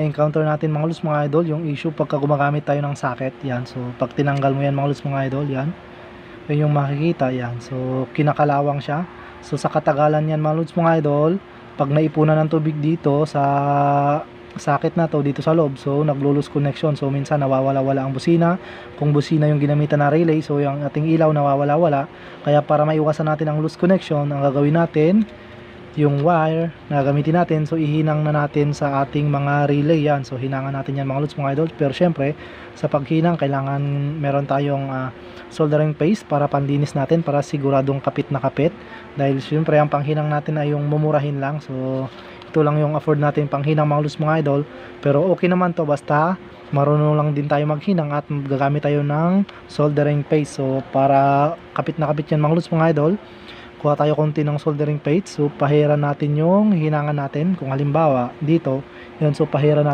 encounter natin mga lods mga idol, yung issue pagka gumagamit tayo ng socket. Yan, so pag tinanggal mo yan mga lods mga idol, yan yung makikita. Yan, so kinakalawang siya. So sa katagalan yan mga lods mga idol, pag naipunan ng tubig dito sa socket na to dito sa loob, so naglo-lose connection. So minsan nawawala-wala ang busina. Kung busina yung ginamitan na relay, so yung ating ilaw nawawala-wala. Kaya para maiwasan natin ang loose connection, ang gagawin natin, yung wire na gamitin natin, so ihinang na natin sa ating mga relay. Yan, so hinangan natin yan mga lods mga idol. Pero syempre sa paghinang kailangan meron tayong soldering paste para panlinis natin, para siguradong kapit na kapit. Dahil syempre ang panghinang natin ay yung mumurahin lang, so ito lang yung afford natin panghinang mga lods mga idol. Pero okay naman to basta marunong lang din tayo maghinang at gagamit tayo ng soldering paste. So para kapit na kapit yan mga lods mga idol, kuha tayo konti ng soldering paste. So pahiran natin yung hinangan natin. Kung halimbawa dito, yun, so pahiran natin